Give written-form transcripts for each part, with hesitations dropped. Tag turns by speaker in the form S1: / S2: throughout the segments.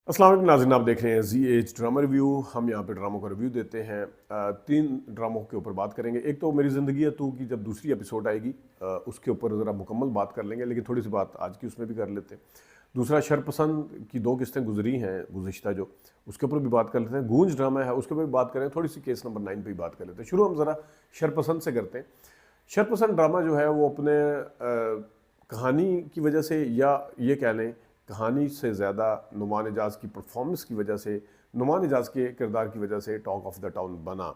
S1: अस्सलाम वालेकुम नाज़रीन, आप देख रहे हैं ZH ड्रामा रिव्यू। हम यहाँ पे ड्रामों का रिव्यू देते हैं। तीन ड्रामों के ऊपर बात करेंगे। एक तो मेरी ज़िंदगी है तू की जब दूसरी एपिसोड आएगी उसके ऊपर ज़रा मुकम्मल बात कर लेंगे, लेकिन थोड़ी सी बात आज की उसमें भी कर लेते हैं। दूसरा शरपसंद की दो किस्तें गुजरी हैं गुज़िश्ता जो, उसके ऊपर भी बात कर लेते हैं। गूंज ड्रामा है उसके ऊपर भी बात करें, थोड़ी सी केस नंबर 9 पे भी बात कर लेते हैं। शुरू हम ज़रा शरपसंद से करते हैं। शरपसंद ड्रामा जो है वो अपने कहानी की वजह से, या ये कह लें कहानी से ज़्यादा नुमान एजाज की परफॉर्मेंस की वजह से, नुमान एजाज के किरदार की वजह से टॉक ऑफ द टाउन बना,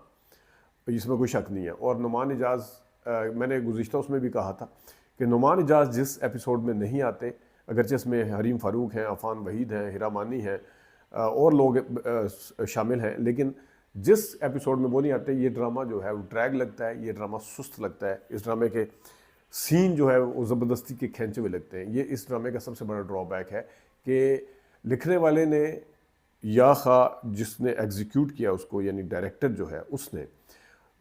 S1: इसमें कोई शक नहीं है। और नुमान एजाज, मैंने गुज़िश्ता उसमें भी कहा था कि नुमान एजाज जिस एपिसोड में नहीं आते, अगरचे इसमें हरीम फ़ारूक हैं, अफ़ान वहीद हैं, हिरा मानी हैं, और लोग शामिल हैं, लेकिन जिस एपिसोड में वो नहीं आते, ये ड्रामा जो है वो ड्रैग लगता है, ये ड्रामा सुस्त लगता है। इस ड्रामे के सीन जो है वो ज़बरदस्ती के खींचे हुए लगते हैं। ये इस ड्रामे का सबसे बड़ा ड्रॉबैक है कि लिखने वाले ने या खा जिसने एग्जीक्यूट किया उसको, यानी डायरेक्टर जो है, उसने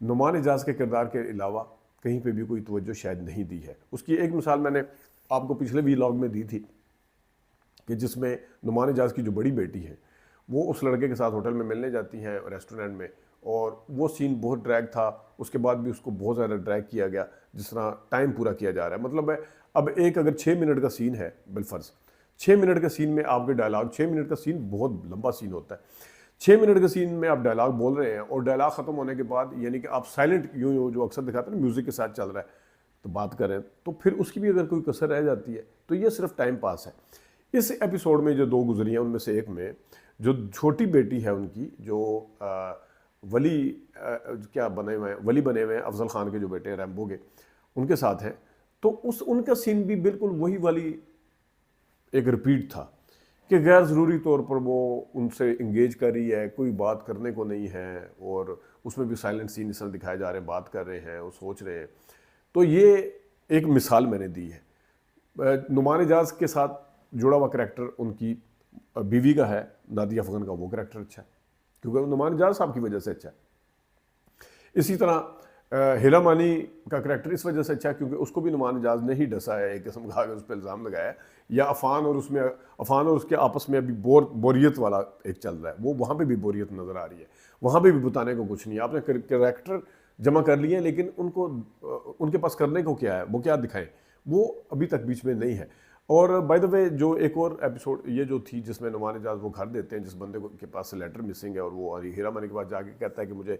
S1: नुमान एजाज के किरदार के अलावा कहीं पे भी कोई तवज्जो शायद नहीं दी है। उसकी एक मिसाल मैंने आपको पिछले वीलॉग में दी थी कि जिसमें नुमान एजाज की जो बड़ी बेटी है वो उस लड़के के साथ होटल में मिलने जाती हैं रेस्टोरेंट में, और वो सीन बहुत ड्रैग था। उसके बाद भी उसको बहुत ज़्यादा ड्रैग किया गया, जिस तरह टाइम पूरा किया जा रहा है। मतलब है, अब एक अगर 6 मिनट का सीन है, बिलफर्ज 6 मिनट का सीन में आपके डायलॉग, 6 मिनट का सीन बहुत लंबा सीन होता है, 6 मिनट के सीन में आप डायलॉग बोल रहे हैं और डायलॉग ख़त्म होने के बाद यानी कि आप साइलेंट यूँ जो अक्सर दिखाते हैं ना, म्यूज़िक के साथ चल रहा है तो बात करें, तो फिर उसकी भी अगर कोई कसर रह जाती है तो ये सिर्फ टाइम पास है। इस एपिसोड में जो दो गुजरी हैं उनमें से एक में जो छोटी बेटी है उनकी, जो वली क्या बने हुए हैं, वली बने हुए हैं अफजल खान के जो बेटे हैं रैम्बो के, उनके साथ हैं, तो उस उनका सीन भी बिल्कुल वही वाली एक रिपीट था कि गैर ज़रूरी तौर पर वो उनसे इंगेज कर रही है, कोई बात करने को नहीं है, और उसमें भी साइलेंट सीन इस तरह दिखाए जा रहे हैं, बात कर रहे हैं, वो सोच रहे हैं। तो ये एक मिसाल मैंने दी है। नुमान एजाज के साथ जुड़ा हुआ करैक्टर उनकी बीवी का है, नादिया अफगन का, वो करैक्टर अच्छा है क्योंकि नुमान एजाज साहब की वजह से अच्छा है। इसी तरह हिरा मानी का करैक्टर इस वजह से अच्छा है क्योंकि उसको भी नुमान एजाज ने ही डसा है, एक किस्म का उस पर इल्ज़ाम लगाया है। या अफ़ान और उसके आपस में अभी बोरियत वाला एक चल रहा है, वो वहाँ पे भी बोरियत नज़र आ रही है, वहाँ पे भी बताने को कुछ नहीं है। आपने करैक्टर जमा कर लिए हैं, लेकिन उनको उनके पास करने को क्या है, वो क्या दिखाएं, वो अभी तक बीच में नहीं है। और बाय द वे जो एक और एपिसोड ये जो थी जिसमें नुमान एजाज वो घर देते हैं जिस बंदे को के पास से लेटर मिसिंग है, और वो हीरा मानी के पास जाके कहता है कि मुझे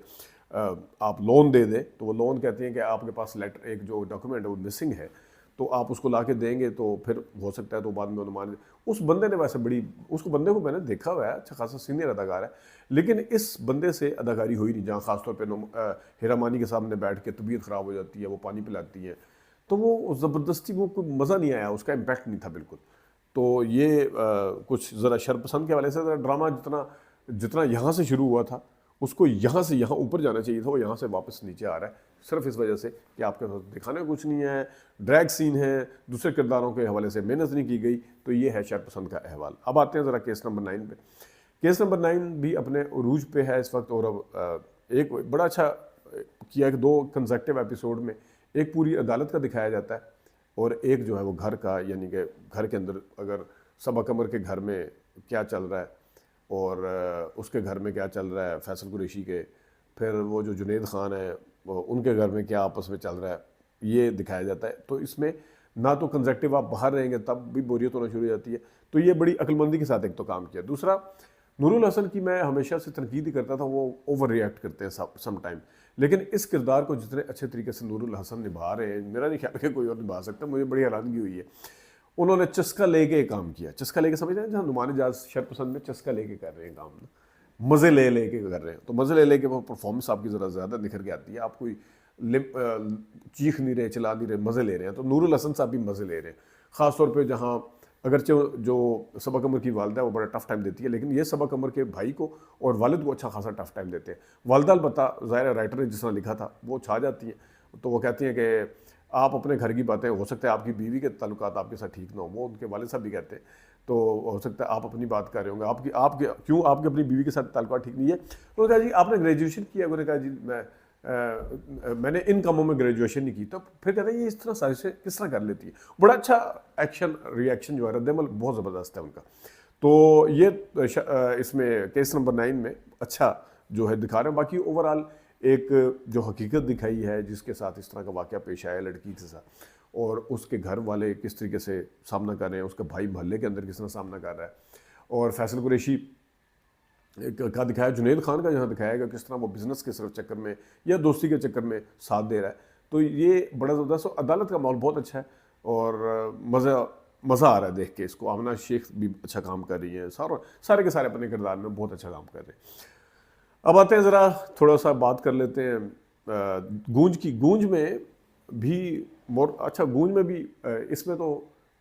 S1: आप लोन दे दें, तो वो लोन कहती हैं कि आपके पास लेटर, एक जो डॉक्यूमेंट है वो मिसिंग है, तो आप उसको ला के देंगे तो फिर हो सकता है, तो बाद में नुमान उस बंदे ने वैसे बड़ी, उसको बंदे को मैंने देखा हुआ है, अच्छा खासा सीनियर अदाकार है, लेकिन इस बंदे से अदाकारी हुई नहीं, जहाँ खासतौर पर हीरा मानी के सामने बैठ के तबीयत ख़राब हो जाती है, वो पानी पिलाती है, तो वो ज़बरदस्ती, वो कोई मज़ा नहीं आया, उसका इम्पैक्ट नहीं था बिल्कुल। तो ये कुछ ज़रा शरपसंद के हवाले से ज़रा ड्रामा जितना जितना यहाँ से शुरू हुआ था उसको यहाँ से यहाँ ऊपर जाना चाहिए था, वो यहाँ से वापस नीचे आ रहा है, सिर्फ इस वजह से कि आपके पास दिखाने को कुछ नहीं है, ड्रैग सीन है, दूसरे किरदारों के हवाले से मेहनत नहीं की गई। तो ये है शरपसंद का अहवाल। अब आते हैं ज़रा केस नंबर 9 पे। केस नंबर 9 भी अपने उरूज पे है इस वक्त, और अब एक बड़ा अच्छा किया कि 2 कंसेक्टिव एपिसोड में एक पूरी अदालत का दिखाया जाता है और एक जो है वो घर का, यानी कि घर के अंदर अगर सबा कमर के घर में क्या चल रहा है और उसके घर में क्या चल रहा है फैसल कुरैशी के, फिर वो जो जुनैद खान है उनके घर में क्या आपस में चल रहा है, ये दिखाया जाता है। तो इसमें ना तो कंसेक्टिव आप बाहर रहेंगे तब भी बोरियत होना शुरू हो जाती है, तो ये बड़ी अक्लमंदी के साथ एक तो काम किया। दूसरा, नूरुल हसन की मैं हमेशा से तनकीद ही करता था, वो ओवर रिएक्ट करते हैं सम टाइम, लेकिन इस किरदार को जितने अच्छे तरीके से नूरुल हसन निभा रहे हैं, मेरा नहीं ख्याल कि कोई और निभा सकता, मुझे बड़ी हैरानगी हुई है। उन्होंने चस्का लेके काम किया, चस्का लेके समझ रहे हैं, जहाँ नुमान एजाज शरपसंद में चस्का लेके कर रहे हैं काम ना, मज़े ले लेके कर रहे हैं, तो मज़े ले लेके वो परफॉर्मेंस आपकी ज़रा ज़्यादा निखर के आती है। आप कोई चीख नहीं रहे, चिल्ला नहीं रहे, मज़े ले रहे हैं, तो नूरुल हसन साहब भी मज़े ले रहे हैं। ख़ासतौर पर जहाँ अगरचे जो सबा कमर की वालदा है वो बड़ा टफ टाइम देती है, लेकिन ये सबा कमर के भाई को और वालिद को अच्छा खासा टफ टाइम देते हैं। वालदा अलबत्ता ज़ाहिर राइटर ने जिस तरह लिखा था वो छा जाती है, तो वो कहती हैं कि आप अपने घर की बातें, हो सकता है आपकी बीवी के ताल्लुकात आपके साथ ठीक ना हो, वो उनके वालिद साहब भी कहते हैं, तो हो सकता है आप अपनी बात कर रहे होंगे, आपके क्यों आपके अपनी बीवी के साथ ताल्लुकात ठीक नहीं है। उन्होंने कहा जी आपने ग्रेजुएशन किया, उन्होंने कहा जी मैंने इन कामों में ग्रेजुएशन नहीं की। तो फिर कहते हैं ये इस तरह साजिशें किस तरह कर लेती है। बड़ा अच्छा एक्शन रिएक्शन जो है, रद्दमल बहुत ज़बरदस्त है उनका। तो ये इसमें केस नंबर 9 में अच्छा जो है दिखा रहे हैं। बाकी ओवरऑल एक जो हकीकत दिखाई है जिसके साथ इस तरह का वाक़या पेश आया लड़की के साथ, और उसके घर वाले किस तरीके से सामना कर रहे हैं, उसका भाई मोहल्ले के अंदर किस तरह सामना कर रहा है, और फैसल कुरैशी का दिखाया, जुनैद खान का जहाँ दिखाया गया किस तरह वो बिज़नेस के सिर्फ चक्कर में या दोस्ती के चक्कर में साथ दे रहा है। तो ये बड़ा ज़बरदस्त, अदालत का माहौल बहुत अच्छा है और मज़ा आ रहा है देख के इसको। आमना शेख भी अच्छा काम कर रही है, सारे के सारे अपने किरदार में बहुत अच्छा काम कर रहे हैं। अब आते हैं ज़रा थोड़ा सा बात कर लेते हैं गूंज की। गूंज में भी अच्छा, गूंज में भी इसमें तो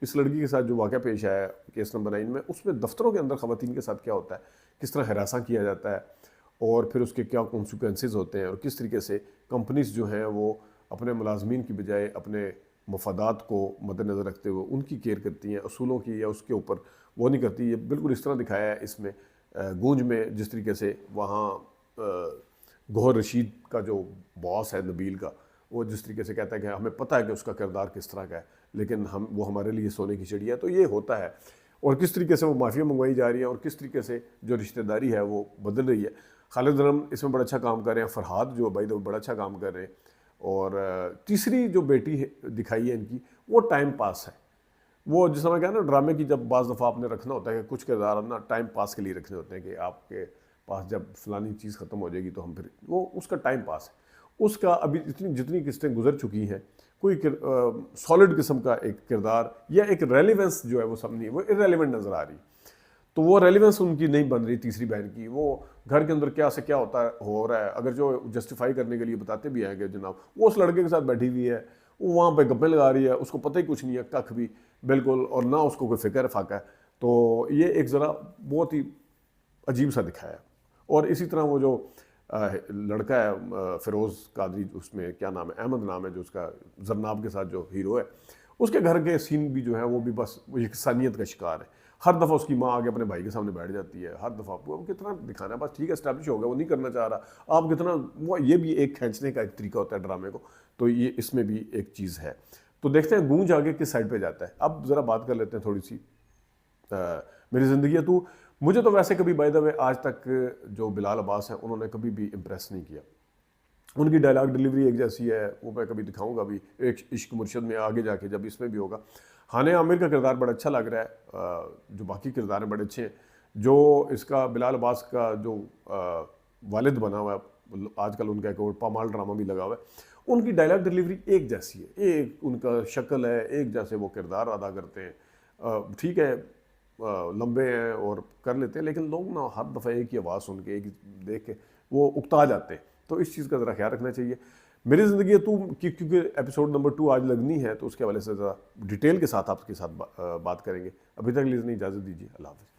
S1: इस लड़की के साथ जो वाक़या पेश आया है केस नंबर 9 में, उसमें दफ्तरों के अंदर ख़वातीन के साथ क्या होता है, किस तरह हरासा किया जाता है और फिर उसके क्या कॉन्सिक्वेंसेस होते हैं, और किस तरीके से कंपनीज जो हैं वो अपने मुलाजमीन की बजाय अपने मफादात को मद्देनज़र रखते हुए उनकी केयर करती हैं, असूलों की या उसके ऊपर वो नहीं करती। ये बिल्कुल इस तरह दिखाया है इसमें गूंज में, जिस तरीके से वहाँ गौहर रशीद का जो बॉस है नबील का, वो जिस तरीके से कहता है कि हमें पता है कि उसका किरदार किस तरह का है, लेकिन वो हमारे लिए सोने की चिड़िया है। तो ये होता है, और किस तरीके से वो माफिया मंगवाई जा रही है और किस तरीके से जो रिश्तेदारी है वो बदल रही है। खालिद रम इसमें बड़ा अच्छा काम कर रहे हैं, फरहाद जो भाई वो बड़ा अच्छा काम कर रहे हैं, और तीसरी जो बेटी दिखाई है इनकी, वो टाइम पास है। वो जिस समय क्या ना ड्रामे की जब बाज़ दफ़ा आपने रखना होता है कि कुछ किरदार ना टाइम पास के लिए रखने होते हैं कि आपके पास जब फलानी चीज़ ख़त्म हो जाएगी तो हम फिर वो उसका टाइम पास है। उसका अभी जितनी किस्तें गुजर चुकी हैं, कोई सॉलिड किस्म का एक किरदार या एक रेलिवेंस जो है वो सब नहीं, वो इरेलीवेंट नज़र आ रही। तो वो रेलिवेंस उनकी नहीं बन रही तीसरी बहन की। वो घर के अंदर क्या से क्या हो रहा है, अगर जो जस्टिफाई करने के लिए बताते भी हैं कि जनाब वो उस लड़के के साथ बैठी हुई है, वो वहाँ पे गप्पे लगा रही है, उसको पता ही कुछ नहीं है कख भी बिल्कुल, और ना उसको कोई फिक्र फाका है। तो ये एक ज़रा बहुत ही अजीब सा दिखाया है। और इसी तरह वो जो लड़का है फिरोज़ कादरी, उसमें क्या नाम है, अहमद नाम है, जो उसका जरनाब के साथ जो हीरो है, उसके घर के सीन भी जो है वो भी बस वो इंसानियत का शिकार है। हर दफ़ा उसकी माँ आगे अपने भाई के सामने बैठ जाती है, हर दफ़ा वो कितना दिखाना है, बस ठीक है एस्टैब्लिश हो गया, वो नहीं करना चाह रहा, आप कितना वो, ये भी एक खींचने का एक तरीका होता है ड्रामे को। तो ये इसमें भी एक चीज़ है। तो देखते हैं गूंज आगे किस साइड पे जाता है। अब ज़रा बात कर लेते हैं थोड़ी सी मेरी ज़िंदगी है तू। मुझे तो वैसे कभी बाय द वे आज तक जो बिलाल अब्बास हैं उन्होंने कभी भी इम्प्रेस नहीं किया। उनकी डायलॉग डिलीवरी एक जैसी है, वो मैं कभी दिखाऊंगा भी एक इश्क मुर्शद में आगे जाके, जब इसमें भी होगा। हाने आमिर का किरदार बड़ा अच्छा लग रहा है, जो बाकी किरदार हैं बड़े अच्छे हैं। जो इसका बिलाल अब्बास का जो वालिद बना हुआ है आजकल, उनका एक और पामाल ड्रामा भी लगा हुआ है, उनकी डायलॉग डिलीवरी एक जैसी है, एक उनका शक्ल है, एक जैसे वो किरदार अदा करते हैं। ठीक है लंबे हैं और कर लेते हैं, लेकिन लोग ना हर दफ़ा एक ही आवाज़ सुन के, एक देख के वो उकता जाते हैं। तो इस चीज़ का ज़रा ख्याल रखना चाहिए। मेरी ज़िंदगी है तू क्योंकि एपिसोड नंबर 2 आज लगनी है, तो उसके हवाले से ज़रा डिटेल के साथ आपके साथ बात करेंगे। अभी तक के लिए इजाज़त दीजिए। अल्लाह हाफ़िज़।